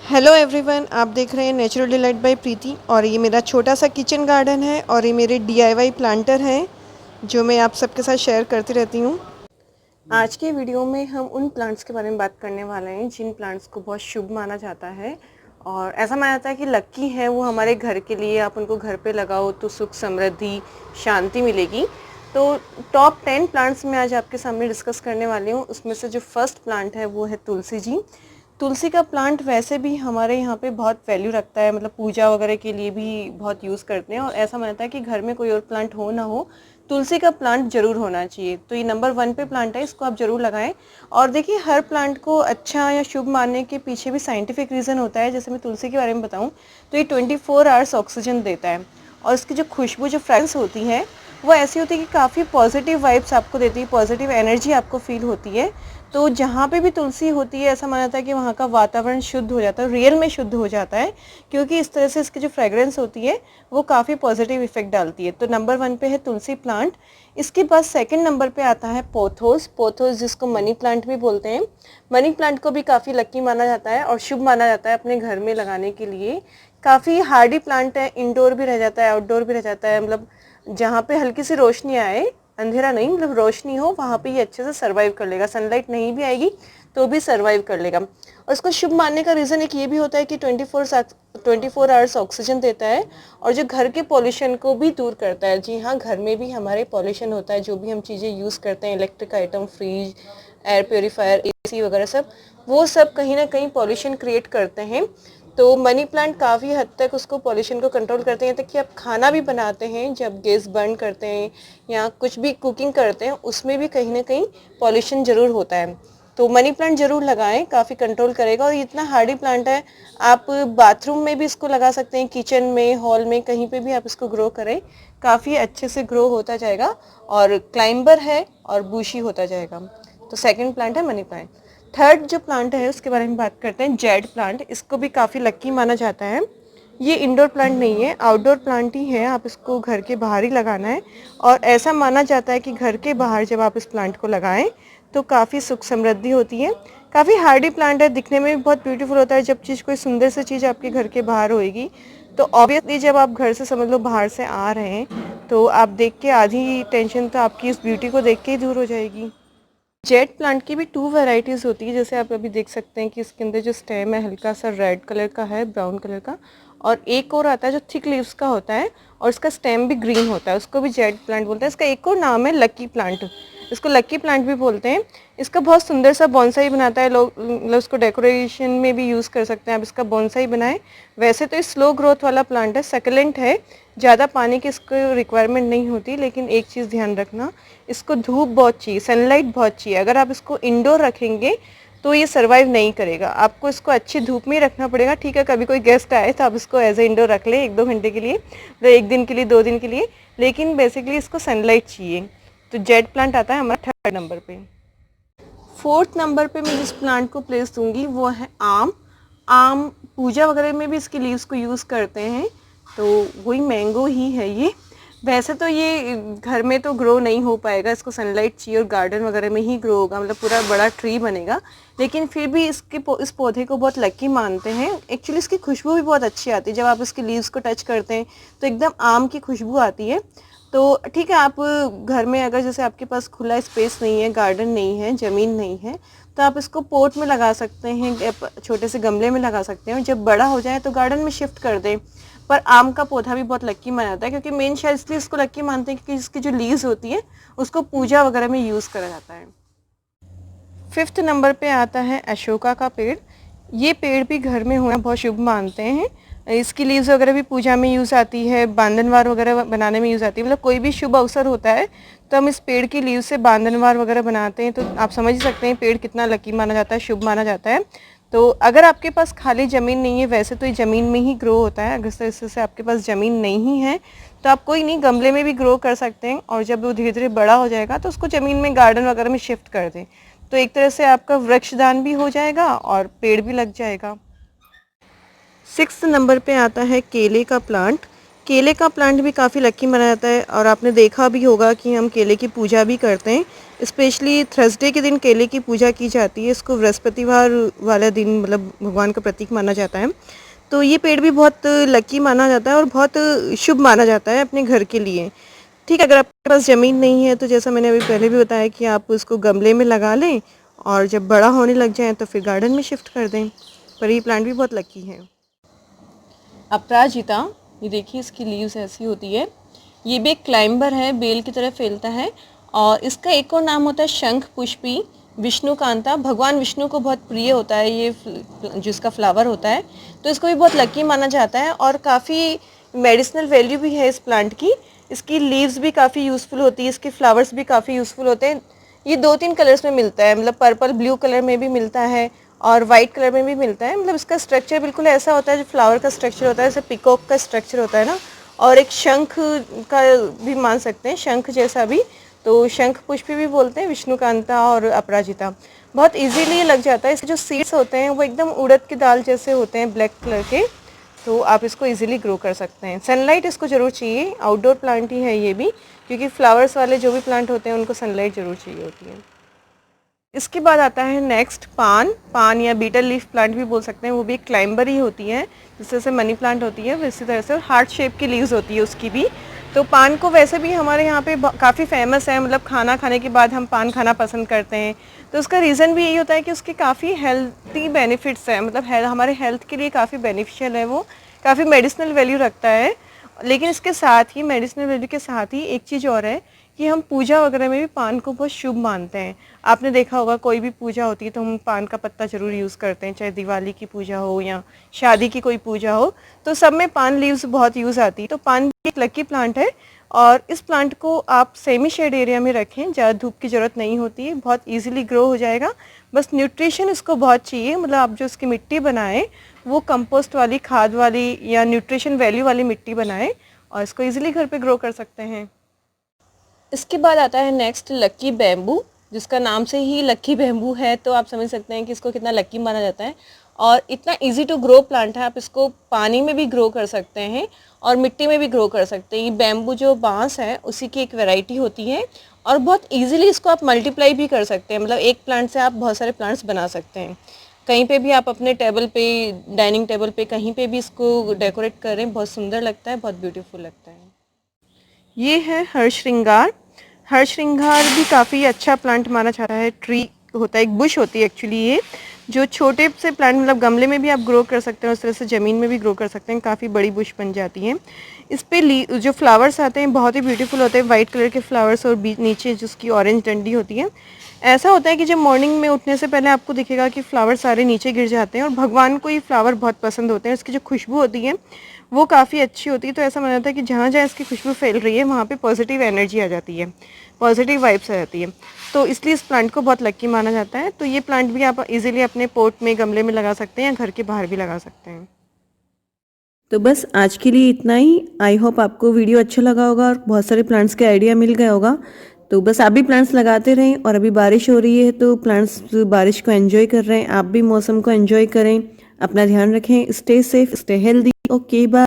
Hello everyone, आप देख रहे हैं नेचुरल डिलाइट बाय प्रीति। और ये मेरा छोटा सा किचन गार्डन है और ये मेरे डीआईवाई प्लांटर हैं जो मैं आप सबके साथ शेयर करती रहती हूँ। आज के वीडियो में हम उन प्लांट्स के बारे में बात करने वाले हैं जिन प्लांट्स को बहुत शुभ माना जाता है और ऐसा माना जाता है कि लक्की है वो हमारे घर के लिए। आप उनको घर पे लगाओ तो सुख समृद्धि शांति मिलेगी। तो टॉप 10 प्लांट्स मैं आज आपके सामने डिस्कस करने वाली हूँ। उसमें से जो फर्स्ट प्लांट है वो है तुलसी जी। तुलसी का प्लांट वैसे भी हमारे यहाँ पे बहुत वैल्यू रखता है, मतलब पूजा वगैरह के लिए भी बहुत यूज़ करते हैं और ऐसा मानता है कि घर में कोई और प्लांट हो ना हो, तुलसी का प्लांट जरूर होना चाहिए। तो ये नंबर 1 पे प्लांट है, इसको आप जरूर लगाएं। और देखिए, हर प्लांट को अच्छा या शुभ मानने के पीछे भी साइंटिफिक रीज़न होता है। जैसे मैं तुलसी के बारे में बताऊँ तो ये 24 आवर्स ऑक्सीजन देता है और इसकी जो खुशबू, जो फ्रेग्रेंस होती है वो ऐसी होती है कि काफ़ी पॉजिटिव वाइब्स आपको देती है, पॉजिटिव एनर्जी आपको फील होती है। तो जहाँ पे भी तुलसी होती है ऐसा माना जाता है कि वहाँ का वातावरण शुद्ध हो जाता है, रियल में शुद्ध हो जाता है, क्योंकि इस तरह से इसकी जो फ्रेग्रेंस होती है वो काफ़ी पॉजिटिव इफेक्ट डालती है। तो नंबर 1 पे है तुलसी प्लांट। इसके बाद सेकंड नंबर पे आता है पोथोस। पोथोस जिसको मनी प्लांट भी बोलते हैं। मनी प्लांट को भी काफ़ी लकी माना जाता है और शुभ माना जाता है अपने घर में लगाने के लिए। काफ़ी हार्डी प्लांट है, इंडोर भी रह जाता है, आउटडोर भी रह जाता है। मतलब जहाँ पे हल्की सी रोशनी आए, अंधेरा नहीं, मतलब रोशनी हो, वहाँ पे ये अच्छे से सर्वाइव कर लेगा। सनलाइट नहीं भी आएगी तो भी सर्वाइव कर लेगा। और इसको शुभ मानने का रीज़न एक ये भी होता है कि 24 आवर्स ऑक्सीजन देता है और जो घर के पॉल्यूशन को भी दूर करता है। जी हाँ, घर में भी हमारे पॉल्यूशन होता है, जो भी हम चीज़ें यूज़ करते हैं, electric item, fridge, air purifier, AC वगैरह सब, वो सब कहीं ना कहीं पॉल्यूशन क्रिएट करते हैं। तो मनी प्लांट काफ़ी हद तक उसको पॉल्यूशन को कंट्रोल करते हैं। तक कि आप खाना भी बनाते हैं, जब गैस बर्न करते हैं या कुछ भी कुकिंग करते हैं, उसमें भी कहीं ना कहीं पॉल्यूशन ज़रूर होता है। तो मनी प्लांट ज़रूर लगाएं, काफ़ी कंट्रोल करेगा। और इतना हार्डी प्लांट है, आप बाथरूम में भी इसको लगा सकते हैं, किचन में, हॉल में, कहीं पे भी आप इसको ग्रो करें, काफ़ी अच्छे से ग्रो होता जाएगा और क्लाइंबर है और बूशी होता जाएगा। तो सेकंड प्लांट है मनी प्लांट। थर्ड जो प्लांट है उसके बारे में बात करते हैं, जेड प्लांट। इसको भी काफ़ी लक्की माना जाता है। ये इंडोर प्लांट नहीं है, आउटडोर प्लांट ही है। आप इसको घर के बाहर ही लगाना है और ऐसा माना जाता है कि घर के बाहर जब आप इस प्लांट को लगाएं तो काफ़ी सुख समृद्धि होती है। काफ़ी हार्डी प्लांट है, दिखने में भी बहुत ब्यूटीफुल होता है। जब चीज़, कोई सुंदर सी चीज़ आपके घर के बाहर होएगी तो ऑब्वियसली जब आप घर से, समझ लो, बाहर से आ रहे हैं तो आप देख के आधी टेंशन तो आपकी इस ब्यूटी को देख के ही दूर हो जाएगी। जेट प्लांट की भी 2 वैरायटीज़ होती है। जैसे आप अभी देख सकते हैं कि इसके अंदर जो स्टेम है हल्का सा रेड कलर का है, ब्राउन कलर का, और एक और आता है जो थिक लीव्स का होता है और इसका स्टेम भी ग्रीन होता है, उसको भी जेट प्लांट बोलते हैं। इसका एक और नाम है लकी प्लांट, इसको लकी प्लांट भी बोलते हैं। इसका बहुत सुंदर सा बॉन्साई बनाता है लोग, मतलब उसको डेकोरेशन में भी यूज़ कर सकते हैं आप, इसका बॉन्साई बनाएं। वैसे तो ये स्लो ग्रोथ वाला प्लांट है, सक्लेंट है, ज़्यादा पानी की इसको रिक्वायरमेंट नहीं होती। लेकिन एक चीज़ ध्यान रखना, इसको धूप बहुत चाहिए, सनलाइट बहुत चाहिए। अगर आप इसको इंडोर रखेंगे तो ये सर्वाइव नहीं करेगा, आपको इसको अच्छी धूप में ही रखना पड़ेगा। ठीक है, कभी कोई गेस्ट आए तो आप इसको एज ए इंडोर रख लें 1-2 घंटे के लिए, मतलब 1 दिन के लिए, 2 दिन के लिए, लेकिन बेसिकली इसको सनलाइट चाहिए। तो जेड प्लांट आता है हमारा 3rd नंबर पे। 4th नंबर पे मैं जिस प्लांट को प्लेस दूंगी वो है आम। आम पूजा वगैरह में भी इसके लीव्स को यूज़ करते हैं, तो वही मैंगो ही है ये। वैसे तो ये घर में तो ग्रो नहीं हो पाएगा, इसको सनलाइट चाहिए और गार्डन वगैरह में ही ग्रो होगा, मतलब पूरा बड़ा ट्री बनेगा। लेकिन फिर भी इस पौधे को बहुत लकी मानते हैं। एक्चुअली इसकी खुशबू भी बहुत अच्छी आती है, जब आप इसके लीव्स को टच करते हैं तो एकदम आम की खुशबू आती है। तो ठीक है, आप घर में अगर जैसे आपके पास खुला स्पेस नहीं है, गार्डन नहीं है, ज़मीन नहीं है, तो आप इसको पोट में लगा सकते हैं, छोटे से गमले में लगा सकते हैं। जब बड़ा हो जाए तो गार्डन में शिफ्ट कर दें। पर आम का पौधा भी बहुत लक्की माना जाता है, क्योंकि मेन शायद इसलिए इसको लक्की मानते हैं क्योंकि इसकी जो लीव्स होती है उसको पूजा वगैरह में यूज़ करा जाता है। 5th नंबर पे आता है अशोका का पेड़। ये पेड़ भी घर में होना बहुत शुभ मानते हैं। इसकी लीव्स वगैरह भी पूजा में यूज़ आती है, बांधनवार वगैरह बनाने में यूज़ आती है। मतलब कोई भी शुभ अवसर होता है तो हम इस पेड़ की लीव से बांधनवार वगैरह बनाते हैं। तो आप समझ ही सकते हैं पेड़ कितना लकी माना जाता है, शुभ माना जाता है। तो अगर आपके पास खाली ज़मीन नहीं है, वैसे तो ये ज़मीन में ही ग्रो होता है, अगर से आपके पास ज़मीन नहीं है तो आप कोई नहीं, गमले में भी ग्रो कर सकते हैं। और जब वो धीरे धीरे बड़ा हो जाएगा तो उसको ज़मीन में, गार्डन वगैरह में शिफ्ट कर दें। तो एक तरह से आपका वृक्षदान भी हो जाएगा और पेड़ भी लग जाएगा। 6th नंबर पे आता है केले का प्लांट। केले का प्लांट भी काफ़ी लकी माना जाता है और आपने देखा भी होगा कि हम केले की पूजा भी करते हैं। स्पेशली थर्सडे के दिन केले की पूजा की जाती है। इसको बृहस्पतिवार वाला दिन मतलब भगवान का प्रतीक माना जाता है। तो ये पेड़ भी बहुत लकी माना जाता है और बहुत शुभ माना जाता है अपने घर के लिए। ठीक है, अगर आपके पास ज़मीन नहीं है तो जैसा मैंने अभी पहले भी बताया कि आप उसको गमले में लगा लें और जब बड़ा होने लग जाए तो फिर गार्डन में शिफ्ट कर दें। पर ये प्लांट भी बहुत लकी है। अपराजिता, ये देखिए इसकी लीव्स ऐसी होती है। ये भी एक क्लाइंबर है, बेल की तरह फैलता है और इसका एक और नाम होता है शंख पुष्पी विष्णुकांता। भगवान विष्णु को बहुत प्रिय होता है ये जो इसका फ्लावर होता है, तो इसको भी बहुत लकी माना जाता है और काफ़ी मेडिसिनल वैल्यू भी है इस प्लांट की। इसकी लीव्स भी काफ़ी यूज़फुल होती है, इसके फ्लावर्स भी काफ़ी यूज़फुल होते हैं। ये 2-3 कलर्स में मिलता है, मतलब पर्पल ब्लू कलर में भी मिलता है और वाइट कलर में भी मिलता है। मतलब इसका स्ट्रक्चर बिल्कुल ऐसा होता है जो फ्लावर का स्ट्रक्चर होता है, जैसे पिकॉक का स्ट्रक्चर होता है ना, और एक शंख का भी मान सकते हैं, शंख जैसा भी। तो शंख पुष्पी भी बोलते हैं विष्णुकांता और अपराजिता। बहुत इजीली लग जाता है। इसके जो सीड्स होते हैं वो एकदम उड़द की दाल जैसे होते हैं, ब्लैक कलर के। तो आप इसको इजीली ग्रो कर सकते हैं। सनलाइट इसको ज़रूर चाहिए, आउटडोर प्लांट ही है ये भी, क्योंकि फ्लावर्स वाले जो भी प्लांट होते हैं उनको सनलाइट ज़रूर चाहिए होती है। इसके बाद आता है नेक्स्ट पान या बीटल लीफ प्लांट भी बोल सकते हैं। वो भी एक क्लाइंबर ही होती है, जिस तरह से मनी प्लांट होती है वैसी तरह से, और हार्ट शेप की लीव्स होती है उसकी भी। तो पान को वैसे भी हमारे यहाँ पे काफ़ी फेमस है, मतलब खाना खाने के बाद हम पान खाना पसंद करते हैं। तो उसका रीज़न भी यही होता है कि उसके काफ़ी हेल्थी बेनिफिट्स हैं, मतलब हमारे हेल्थ के लिए काफ़ी बेनिफिशियल है, वो काफ़ी मेडिसिनल वैल्यू रखता है। लेकिन इसके साथ ही, मेडिसिनल वैल्यू के साथ ही, एक चीज़ और है कि हम पूजा वगैरह में भी पान को बहुत शुभ मानते हैं। आपने देखा होगा कोई भी पूजा होती है तो हम पान का पत्ता ज़रूर यूज़ करते हैं, चाहे दिवाली की पूजा हो या शादी की कोई पूजा हो, तो सब में पान लीव्स बहुत यूज़ आती है। तो पान भी एक लकी प्लांट है और इस प्लांट को आप सेमी शेड एरिया में रखें, ज़्यादा धूप की ज़रूरत नहीं होती है, बहुत ईजिली ग्रो हो जाएगा। बस न्यूट्रिशन इसको बहुत चाहिए, मतलब आप जो इसकी मिट्टी बनाएं वो कंपोस्ट वाली, खाद वाली या न्यूट्रिशन वैल्यू वाली मिट्टी बनाएं और इसको ईजिली घर पे ग्रो कर सकते हैं। इसके बाद आता है नेक्स्ट लकी बैम्बू, जिसका नाम से ही लकी बैम्बू है, तो आप समझ सकते हैं कि इसको कितना लकी माना जाता है। और इतना इजी टू ग्रो प्लांट है, आप इसको पानी में भी ग्रो कर सकते हैं और मिट्टी में भी ग्रो कर सकते हैं। ये बैम्बू जो बांस है उसी की एक वैरायटी होती है और बहुत इजीली इसको आप मल्टीप्लाई भी कर सकते हैं, मतलब एक प्लांट से आप बहुत सारे प्लांट्स बना सकते हैं। कहीं पे भी आप अपने टेबल पे, डाइनिंग टेबल पे, कहीं पे भी इसको डेकोरेट करें, बहुत सुंदर लगता है, बहुत ब्यूटीफुल लगता है। ये है हरश्रृंगार। हरश्रृंगार भी काफ़ी अच्छा प्लांट माना जाता है। ट्री होता है, एक बुश होती है एक्चुअली ये, जो छोटे से प्लांट, मतलब गमले में भी आप ग्रो कर सकते हैं, उस तरह से ज़मीन में भी ग्रो कर सकते हैं, काफ़ी बड़ी बुश बन जाती है। इस पे जो फ्लावर्स आते हैं बहुत ही ब्यूटीफुल होते हैं, वाइट कलर के फ्लावर्स, और बीच नीचे जिसकी ऑरेंज डंडी होती है। ऐसा होता है कि जब मॉर्निंग में उठने से पहले आपको दिखेगा कि फ्लावर सारे नीचे गिर जाते हैं, और भगवान को ये फ्लावर बहुत पसंद होते हैं। इसकी जो खुशबू होती है वो काफ़ी अच्छी होती है। तो ऐसा माना जाता है कि जहाँ जहाँ इसकी खुशबू फैल रही है वहाँ पे पॉजिटिव एनर्जी आ जाती है, पॉजिटिव वाइब्स आ जाती है। तो इसलिए इस प्लांट को बहुत लकी माना जाता है। तो ये प्लांट भी आप इजीली अपने पोट में, गमले में लगा सकते हैं या घर के बाहर भी लगा सकते हैं। तो बस आज के लिए इतना ही। आई होप आपको वीडियो अच्छा लगा होगा और बहुत सारे प्लांट्स के आइडिया मिल गया होगा। तो बस आप भी प्लांट्स लगाते रहें, और अभी बारिश हो रही है तो प्लांट्स बारिश को एंजॉय कर रहे हैं, आप भी मौसम को एंजॉय करें। अपना ध्यान रखें, stay safe, stay healthy. Okay, bye.